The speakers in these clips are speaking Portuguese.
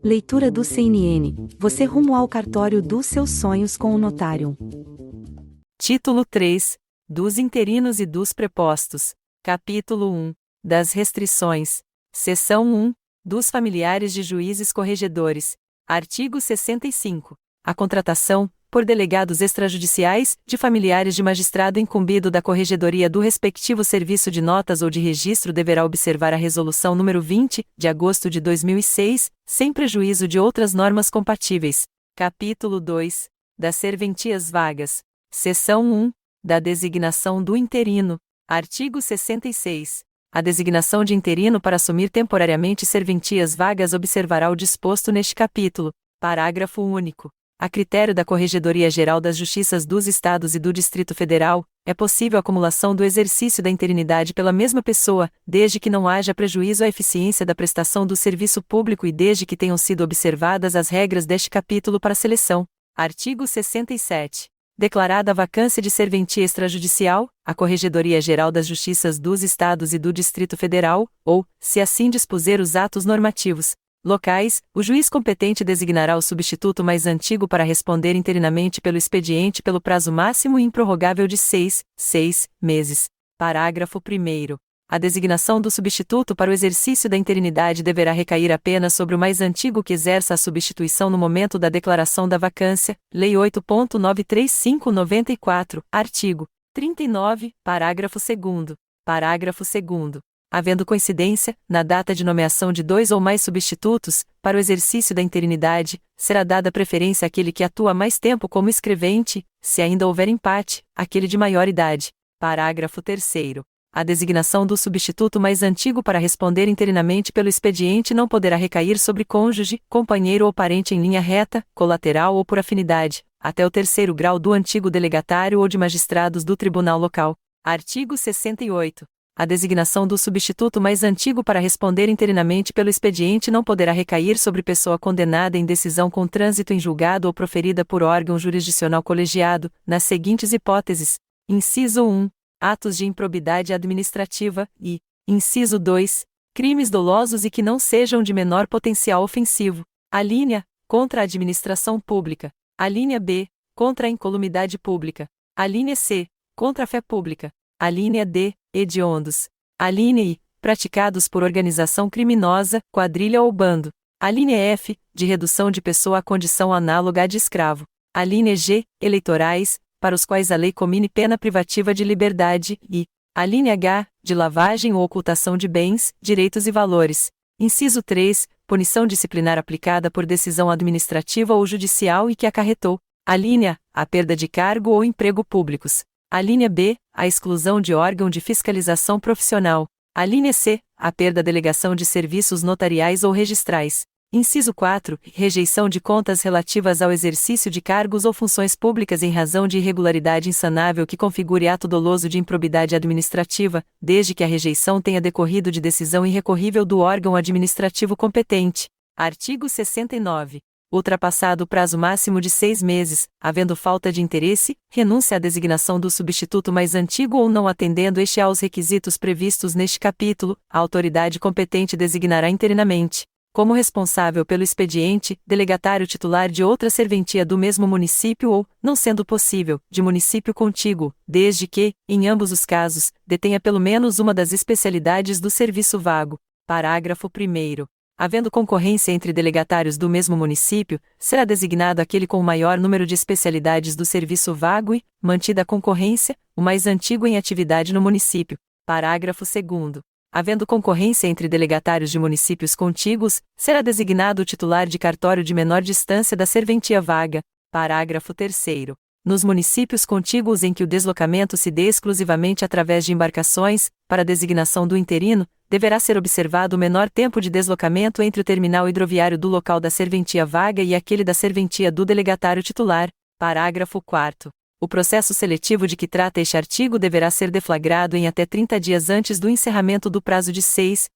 Leitura do CNN. Você rumo ao cartório dos seus sonhos com o notário. Título 3. Dos interinos e dos prepostos. Capítulo 1. Das restrições. Seção 1. Dos familiares de juízes corregedores. Artigo 65. A contratação, por delegados extrajudiciais, de familiares de magistrado incumbido da corregedoria do respectivo serviço de notas ou de registro deverá observar a Resolução nº 20, de agosto de 2006, sem prejuízo de outras normas compatíveis. Capítulo 2. Das serventias vagas. Seção 1. Da designação do interino. Artigo 66. A designação de interino para assumir temporariamente serventias vagas observará o disposto neste capítulo. Parágrafo único. A critério da Corregedoria Geral das Justiças dos Estados e do Distrito Federal, é possível a acumulação do exercício da interinidade pela mesma pessoa, desde que não haja prejuízo à eficiência da prestação do serviço público e desde que tenham sido observadas as regras deste capítulo para seleção. Artigo 67. Declarada a vacância de serventia extrajudicial, a Corregedoria Geral das Justiças dos Estados e do Distrito Federal, ou, se assim dispuser os atos normativos locais, o juiz competente designará o substituto mais antigo para responder interinamente pelo expediente pelo prazo máximo e improrrogável de 6 meses. Parágrafo 1º. A designação do substituto para o exercício da interinidade deverá recair apenas sobre o mais antigo que exerça a substituição no momento da declaração da vacância, Lei 8.935/94, artigo 39, parágrafo 2º. Parágrafo 2º. Havendo coincidência, na data de nomeação de 2 ou mais substitutos, para o exercício da interinidade, será dada preferência àquele que atua mais tempo como escrevente, se ainda houver empate, àquele de maior idade. Parágrafo 3º. A designação do substituto mais antigo para responder interinamente pelo expediente não poderá recair sobre cônjuge, companheiro ou parente em linha reta, colateral ou por afinidade, até o 3º grau do antigo delegatário ou de magistrados do tribunal local. Artigo 68. A designação do substituto mais antigo para responder interinamente pelo expediente não poderá recair sobre pessoa condenada em decisão com trânsito em julgado ou proferida por órgão jurisdicional colegiado, nas seguintes hipóteses: inciso 1. Atos de improbidade administrativa, e, inciso 2. Crimes dolosos e que não sejam de menor potencial ofensivo. Alínea: contra a administração pública. Alínea B: contra a incolumidade pública. Alínea C: contra a fé pública. Alínea D: hediondos. Alínea I: praticados por organização criminosa, quadrilha ou bando. Alínea F: de redução de pessoa à condição análoga à de escravo. Alínea G: eleitorais, para os quais a lei comine pena privativa de liberdade, e alínea H: de lavagem ou ocultação de bens, direitos e valores. Inciso 3: punição disciplinar aplicada por decisão administrativa ou judicial e que acarretou: alínea A: perda de cargo ou emprego públicos. Alínea B: a exclusão de órgão de fiscalização profissional. Alínea C: a perda da delegação de serviços notariais ou registrais. Inciso 4: rejeição de contas relativas ao exercício de cargos ou funções públicas em razão de irregularidade insanável que configure ato doloso de improbidade administrativa, desde que a rejeição tenha decorrido de decisão irrecorrível do órgão administrativo competente. Artigo 69. Ultrapassado o prazo máximo de 6 meses, havendo falta de interesse, renúncia à designação do substituto mais antigo ou não atendendo este aos requisitos previstos neste capítulo, a autoridade competente designará interinamente, como responsável pelo expediente, delegatário titular de outra serventia do mesmo município ou, não sendo possível, de município contíguo, desde que, em ambos os casos, detenha pelo menos uma das especialidades do serviço vago. Parágrafo 1º. Havendo concorrência entre delegatários do mesmo município, será designado aquele com o maior número de especialidades do serviço vago e, mantida a concorrência, o mais antigo em atividade no município. Parágrafo 2º. Havendo concorrência entre delegatários de municípios contíguos, será designado o titular de cartório de menor distância da serventia vaga. Parágrafo 3º. Nos municípios contíguos em que o deslocamento se dê exclusivamente através de embarcações, para a designação do interino, deverá ser observado o menor tempo de deslocamento entre o terminal hidroviário do local da serventia vaga e aquele da serventia do delegatário titular. Parágrafo 4º. O processo seletivo de que trata este artigo deverá ser deflagrado em até 30 dias antes do encerramento do prazo de 6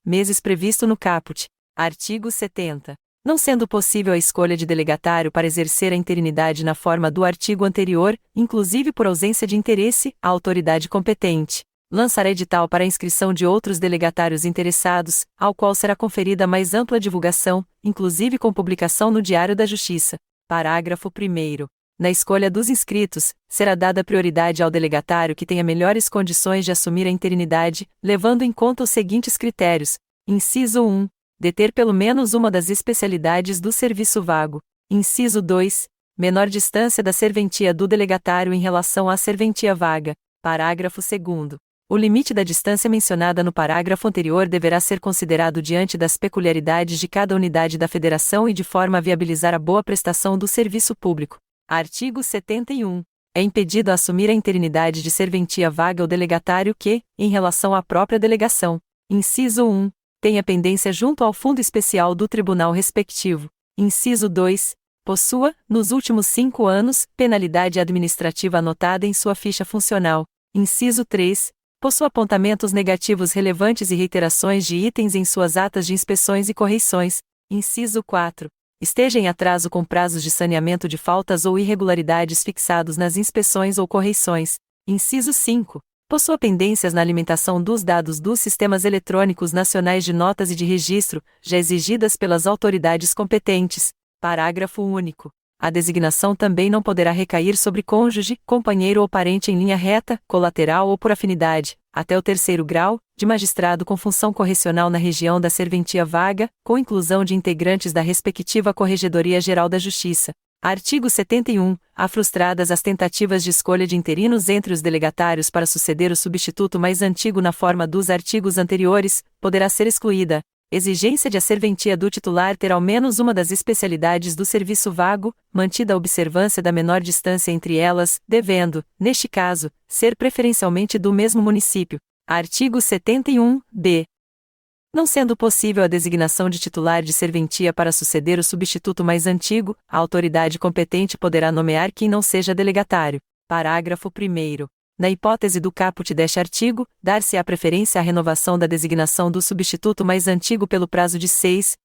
meses previsto no caput. Artigo 70. Não sendo possível a escolha de delegatário para exercer a interinidade na forma do artigo anterior, inclusive por ausência de interesse, a autoridade competente Lançará edital para a inscrição de outros delegatários interessados, ao qual será conferida mais ampla divulgação, inclusive com publicação no Diário da Justiça. Parágrafo 1º. Na escolha dos inscritos, será dada prioridade ao delegatário que tenha melhores condições de assumir a interinidade, levando em conta os seguintes critérios. Inciso 1. Deter pelo menos uma das especialidades do serviço vago. Inciso 2. Menor distância da serventia do delegatário em relação à serventia vaga. Parágrafo 2º. O limite da distância mencionada no parágrafo anterior deverá ser considerado diante das peculiaridades de cada unidade da federação e de forma a viabilizar a boa prestação do serviço público. Artigo 71. É impedido a assumir a interinidade de serventia vaga o delegatário que, em relação à própria delegação, inciso 1, tenha pendência junto ao fundo especial do tribunal respectivo. Inciso 2. Possua, nos últimos 5 anos, penalidade administrativa anotada em sua ficha funcional. Inciso 3. Possua apontamentos negativos relevantes e reiterações de itens em suas atas de inspeções e correições. Inciso 4. Esteja em atraso com prazos de saneamento de faltas ou irregularidades fixados nas inspeções ou correições. Inciso 5. Possua pendências na alimentação dos dados dos sistemas eletrônicos nacionais de notas e de registro, já exigidas pelas autoridades competentes. Parágrafo único. A designação também não poderá recair sobre cônjuge, companheiro ou parente em linha reta, colateral ou por afinidade, até o 3º grau, de magistrado com função correcional na região da serventia vaga, com inclusão de integrantes da respectiva Corregedoria Geral da Justiça. Artigo 71. Há frustradas as tentativas de escolha de interinos entre os delegatários para suceder o substituto mais antigo na forma dos artigos anteriores, poderá ser excluída. Exigência de a serventia do titular ter ao menos uma das especialidades do serviço vago, mantida a observância da menor distância entre elas, devendo, neste caso, ser preferencialmente do mesmo município. Artigo 71-b. Não sendo possível a designação de titular de serventia para suceder o substituto mais antigo, a autoridade competente poderá nomear quem não seja delegatário. Parágrafo 1º. Na hipótese do caput deste artigo, dar-se-á preferência à renovação da designação do substituto mais antigo pelo prazo de 6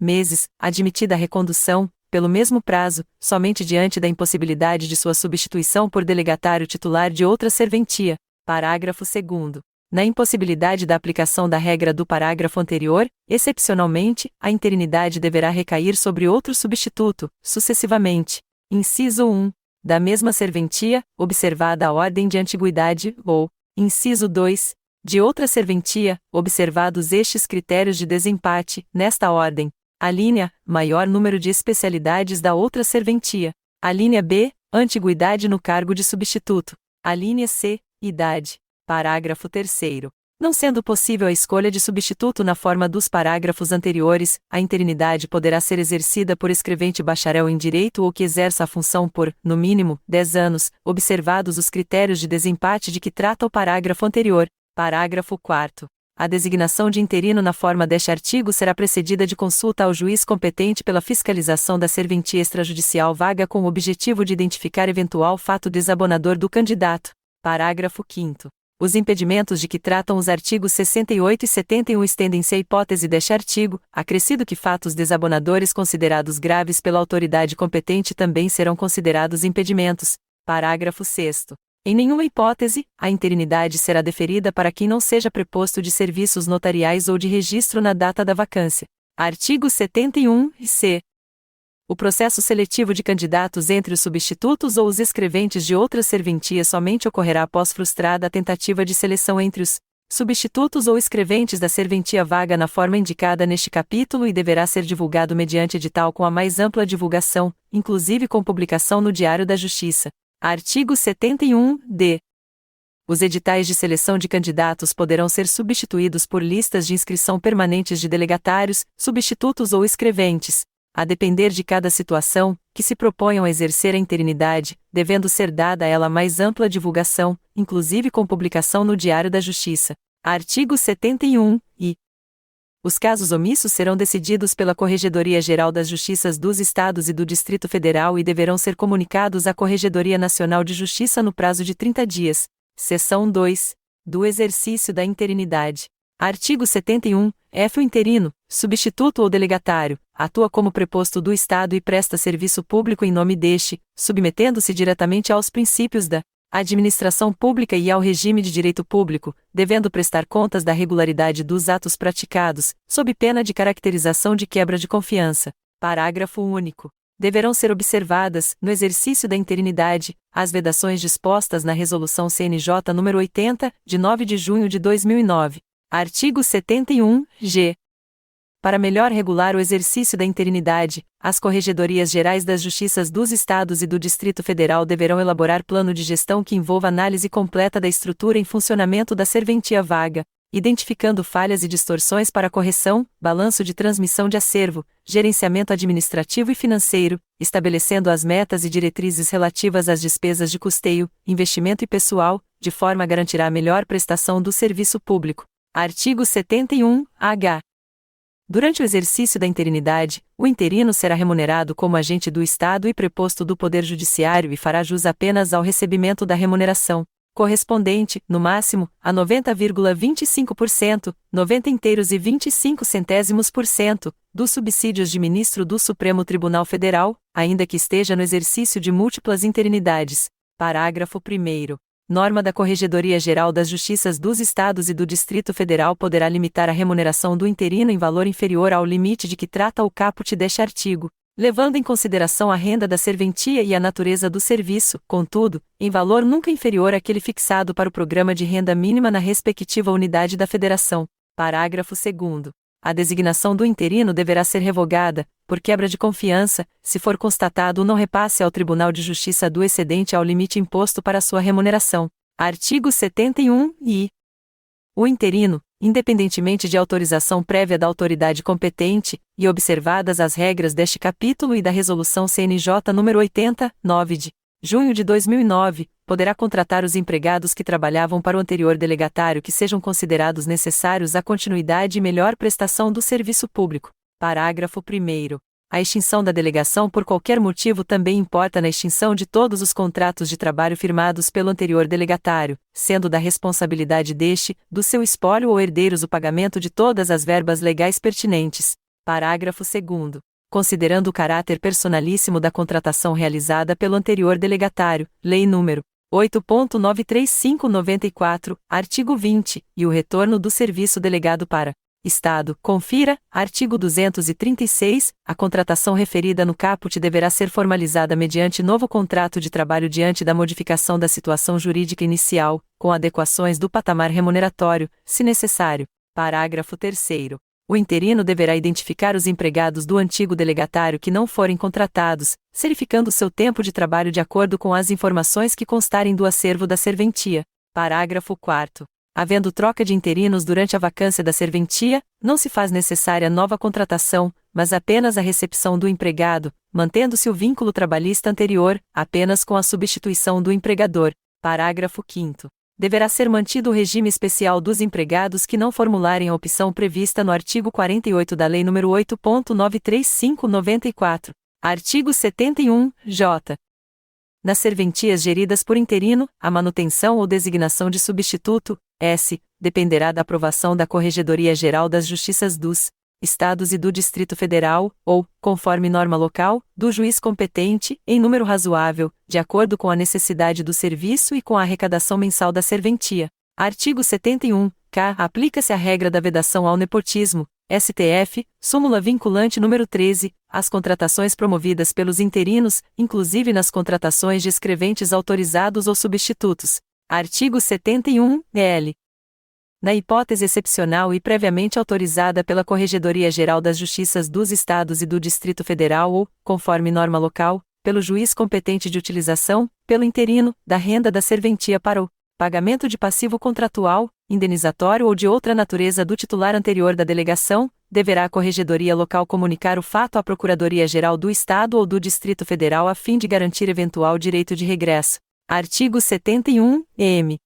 meses, admitida a recondução, pelo mesmo prazo, somente diante da impossibilidade de sua substituição por delegatário titular de outra serventia. Parágrafo 2º. Na impossibilidade da aplicação da regra do parágrafo anterior, excepcionalmente, a interinidade deverá recair sobre outro substituto, sucessivamente. Inciso 1. Da mesma serventia, observada a ordem de antiguidade, ou, inciso 2, de outra serventia, observados estes critérios de desempate, nesta ordem. Alínea, maior número de especialidades da outra serventia. Alínea B, antiguidade no cargo de substituto. Alínea C, idade. Parágrafo 3º. Não sendo possível a escolha de substituto na forma dos parágrafos anteriores, a interinidade poderá ser exercida por escrevente bacharel em direito ou que exerça a função por, no mínimo, 10 anos, observados os critérios de desempate de que trata o parágrafo anterior. Parágrafo 4º. A designação de interino na forma deste artigo será precedida de consulta ao juiz competente pela fiscalização da serventia extrajudicial vaga com o objetivo de identificar eventual fato desabonador do candidato. Parágrafo 5º. Os impedimentos de que tratam os artigos 68 e 71 estendem-se à hipótese deste artigo, acrescido que fatos desabonadores considerados graves pela autoridade competente também serão considerados impedimentos. Parágrafo 6º. Em nenhuma hipótese, a interinidade será deferida para quem não seja preposto de serviços notariais ou de registro na data da vacância. Artigo 71-c. O processo seletivo de candidatos entre os substitutos ou os escreventes de outras serventias somente ocorrerá após frustrada a tentativa de seleção entre os substitutos ou escreventes da serventia vaga na forma indicada neste capítulo e deverá ser divulgado mediante edital com a mais ampla divulgação, inclusive com publicação no Diário da Justiça. Artigo 71-d. Os editais de seleção de candidatos poderão ser substituídos por listas de inscrição permanentes de delegatários, substitutos ou escreventes, a depender de cada situação, que se proponham a exercer a interinidade, devendo ser dada a ela mais ampla divulgação, inclusive com publicação no Diário da Justiça. Artigo 71, e os casos omissos serão decididos pela Corregedoria Geral das Justiças dos Estados e do Distrito Federal e deverão ser comunicados à Corregedoria Nacional de Justiça no prazo de 30 dias. Seção 2. Do exercício da interinidade. Artigo 71. O interino, substituto ou delegatário, atua como preposto do Estado e presta serviço público em nome deste, submetendo-se diretamente aos princípios da à administração pública e ao regime de direito público, devendo prestar contas da regularidade dos atos praticados, sob pena de caracterização de quebra de confiança. Parágrafo único. Deverão ser observadas, no exercício da interinidade, as vedações dispostas na Resolução CNJ nº 80, de 9 de junho de 2009. Artigo 71-G. Para melhor regular o exercício da interinidade, as Corregedorias Gerais das Justiças dos Estados e do Distrito Federal deverão elaborar plano de gestão que envolva análise completa da estrutura em funcionamento da serventia vaga, identificando falhas e distorções para correção, balanço de transmissão de acervo, gerenciamento administrativo e financeiro, estabelecendo as metas e diretrizes relativas às despesas de custeio, investimento e pessoal, de forma a garantir a melhor prestação do serviço público. Artigo 71-H. Durante o exercício da interinidade, o interino será remunerado como agente do Estado e preposto do Poder Judiciário e fará jus apenas ao recebimento da remuneração, correspondente, no máximo, a 90,25%, 90 inteiros e 25 centésimos%, dos subsídios de ministro do Supremo Tribunal Federal, ainda que esteja no exercício de múltiplas interinidades. Parágrafo 1º. Norma da Corregedoria Geral das Justiças dos Estados e do Distrito Federal poderá limitar a remuneração do interino em valor inferior ao limite de que trata o caput deste artigo, levando em consideração a renda da serventia e a natureza do serviço, contudo, em valor nunca inferior àquele fixado para o programa de renda mínima na respectiva unidade da Federação. Parágrafo 2º. A designação do interino deverá ser revogada, por quebra de confiança, se for constatado o não repasse ao Tribunal de Justiça do excedente ao limite imposto para sua remuneração. Artigo 71-I. O interino, independentemente de autorização prévia da autoridade competente, e observadas as regras deste capítulo e da Resolução CNJ nº 80, 9 de junho de 2009, poderá contratar os empregados que trabalhavam para o anterior delegatário que sejam considerados necessários à continuidade e melhor prestação do serviço público. Parágrafo 1º. A extinção da delegação por qualquer motivo também importa na extinção de todos os contratos de trabalho firmados pelo anterior delegatário, sendo da responsabilidade deste, do seu espólio ou herdeiros o pagamento de todas as verbas legais pertinentes. Parágrafo 2º. Considerando o caráter personalíssimo da contratação realizada pelo anterior delegatário, Lei nº 8.935/94, artigo 20, e o retorno do serviço delegado para Estado, confira, artigo 236, a contratação referida no caput deverá ser formalizada mediante novo contrato de trabalho diante da modificação da situação jurídica inicial, com adequações do patamar remuneratório, se necessário. Parágrafo 3º. O interino deverá identificar os empregados do antigo delegatário que não forem contratados, serificando seu tempo de trabalho de acordo com as informações que constarem do acervo da serventia. Parágrafo 4º. Havendo troca de interinos durante a vacância da serventia, não se faz necessária nova contratação, mas apenas a recepção do empregado, mantendo-se o vínculo trabalhista anterior, apenas com a substituição do empregador. Parágrafo 5º. Deverá ser mantido o regime especial dos empregados que não formularem a opção prevista no artigo 48 da Lei nº 8.935/94. Artigo 71-J. Nas serventias geridas por interino, a manutenção ou designação de substituto, S, dependerá da aprovação da Corregedoria Geral das Justiças dos Estados e do Distrito Federal, ou, conforme norma local, do juiz competente, em número razoável, de acordo com a necessidade do serviço e com a arrecadação mensal da serventia. Artigo 71-K. Aplica-se a regra da vedação ao nepotismo, STF, súmula vinculante número 13, às contratações promovidas pelos interinos, inclusive nas contratações de escreventes autorizados ou substitutos. Artigo 71-L. Na hipótese excepcional e previamente autorizada pela Corregedoria Geral das Justiças dos Estados e do Distrito Federal ou, conforme norma local, pelo juiz competente de utilização, pelo interino, da renda da serventia para o pagamento de passivo contratual, indenizatório ou de outra natureza do titular anterior da delegação, deverá a Corregedoria Local comunicar o fato à Procuradoria-Geral do Estado ou do Distrito Federal a fim de garantir eventual direito de regresso. Artigo 71-M.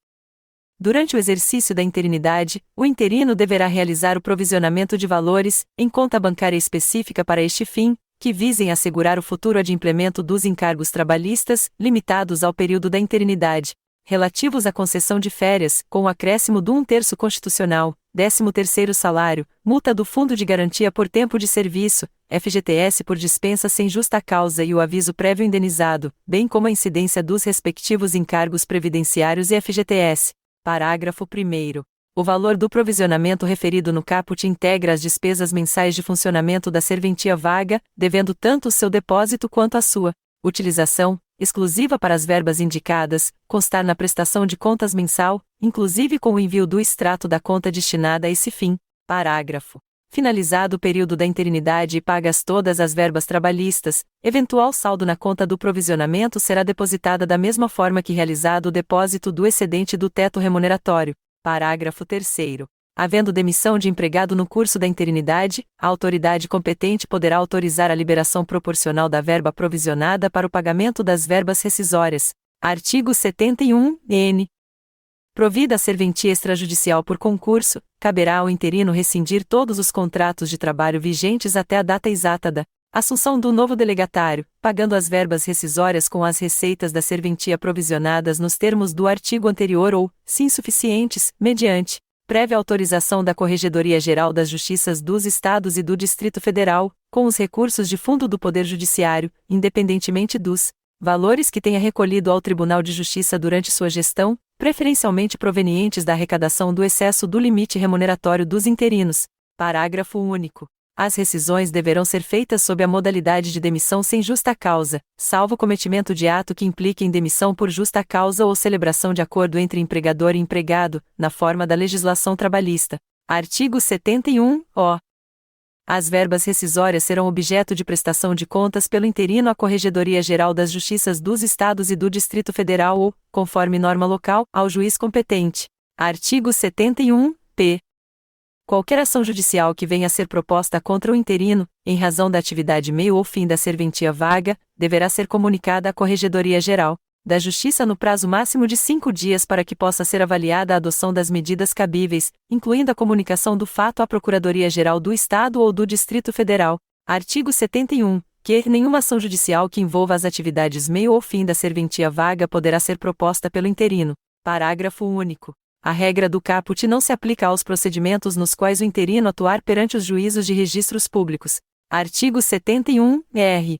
Durante o exercício da interinidade, o interino deverá realizar o provisionamento de valores, em conta bancária específica para este fim, que visem assegurar o futuro adimplemento dos encargos trabalhistas, limitados ao período da interinidade, relativos à concessão de férias, com o acréscimo do 1/3 constitucional, 13º salário, multa do Fundo de Garantia por tempo de serviço, FGTS por dispensa sem justa causa e o aviso prévio indenizado, bem como a incidência dos respectivos encargos previdenciários e FGTS. Parágrafo 1º. O valor do provisionamento referido no caput integra as despesas mensais de funcionamento da serventia vaga, devendo tanto o seu depósito quanto a sua utilização, exclusiva para as verbas indicadas, constar na prestação de contas mensal, inclusive com o envio do extrato da conta destinada a esse fim. Parágrafo. Finalizado o período da interinidade e pagas todas as verbas trabalhistas, eventual saldo na conta do provisionamento será depositada da mesma forma que realizado o depósito do excedente do teto remuneratório. Parágrafo 3º. Havendo demissão de empregado no curso da interinidade, a autoridade competente poderá autorizar a liberação proporcional da verba provisionada para o pagamento das verbas rescisórias. Artigo 71-N. Provida a serventia extrajudicial por concurso, caberá ao interino rescindir todos os contratos de trabalho vigentes até a data exata da assunção do novo delegatário, pagando as verbas rescisórias com as receitas da serventia provisionadas nos termos do artigo anterior ou, se insuficientes, mediante prévia autorização da Corregedoria Geral das Justiças dos Estados e do Distrito Federal, com os recursos de fundo do Poder Judiciário, independentemente dos valores que tenha recolhido ao Tribunal de Justiça durante sua gestão, preferencialmente provenientes da arrecadação do excesso do limite remuneratório dos interinos. Parágrafo único. As rescisões deverão ser feitas sob a modalidade de demissão sem justa causa, salvo cometimento de ato que implique em demissão por justa causa ou celebração de acordo entre empregador e empregado, na forma da legislação trabalhista. Artigo 71-O. As verbas rescisórias serão objeto de prestação de contas pelo interino à Corregedoria Geral das Justiças dos Estados e do Distrito Federal ou, conforme norma local, ao juiz competente. Artigo 71-P. Qualquer ação judicial que venha a ser proposta contra o interino, em razão da atividade meio ou fim da serventia vaga, deverá ser comunicada à Corregedoria Geral da Justiça no prazo máximo de 5 dias para que possa ser avaliada a adoção das medidas cabíveis, incluindo a comunicação do fato à Procuradoria-Geral do Estado ou do Distrito Federal. Artigo 71. Que nenhuma ação judicial que envolva as atividades meio ou fim da serventia vaga poderá ser proposta pelo interino. Parágrafo único. A regra do caput não se aplica aos procedimentos nos quais o interino atuar perante os juízos de registros públicos. Artigo 71-R.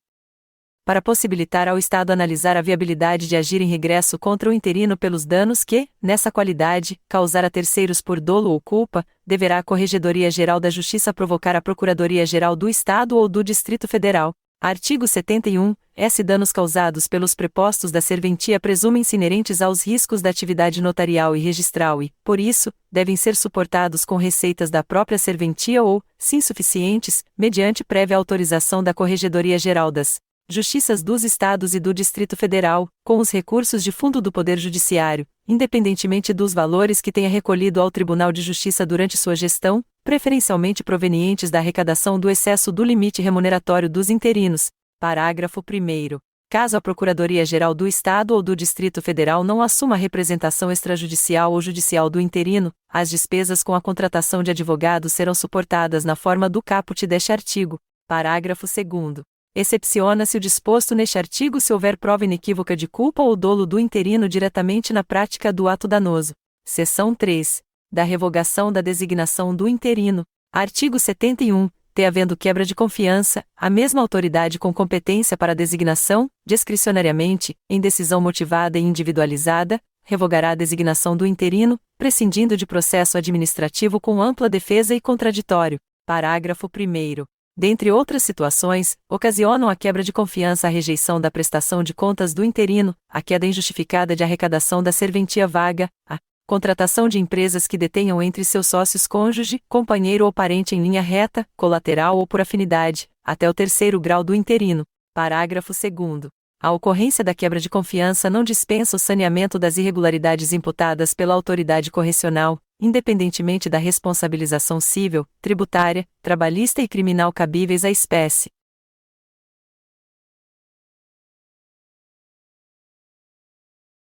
Para possibilitar ao Estado analisar a viabilidade de agir em regresso contra o interino pelos danos que, nessa qualidade, causar a terceiros por dolo ou culpa, deverá a Corregedoria Geral da Justiça provocar a Procuradoria-Geral do Estado ou do Distrito Federal. Artigo 71. Danos causados pelos prepostos da serventia presumem-se inerentes aos riscos da atividade notarial e registral e, por isso, devem ser suportados com receitas da própria serventia ou, se insuficientes, mediante prévia autorização da Corregedoria Geral das Justiças dos Estados e do Distrito Federal, com os recursos de fundo do Poder Judiciário, independentemente dos valores que tenha recolhido ao Tribunal de Justiça durante sua gestão, preferencialmente provenientes da arrecadação do excesso do limite remuneratório dos interinos. Parágrafo 1º. Caso a Procuradoria-Geral do Estado ou do Distrito Federal não assuma a representação extrajudicial ou judicial do interino, as despesas com a contratação de advogados serão suportadas na forma do caput deste artigo. Parágrafo 2º. Excepciona-se o disposto neste artigo se houver prova inequívoca de culpa ou dolo do interino diretamente na prática do ato danoso. Seção 3. Da revogação da designação do interino. Artigo 71. Havendo quebra de confiança, a mesma autoridade com competência para a designação, discricionariamente, em decisão motivada e individualizada, revogará a designação do interino, prescindindo de processo administrativo com ampla defesa e contraditório. Parágrafo 1º. Dentre outras situações, ocasionam a quebra de confiança a rejeição da prestação de contas do interino, a queda injustificada de arrecadação da serventia vaga, a contratação de empresas que detenham entre seus sócios cônjuge, companheiro ou parente em linha reta, colateral ou por afinidade, até o 3º grau do interino. Parágrafo 2º. A ocorrência da quebra de confiança não dispensa o saneamento das irregularidades imputadas pela autoridade correcional, independentemente da responsabilização civil, tributária, trabalhista e criminal cabíveis à espécie.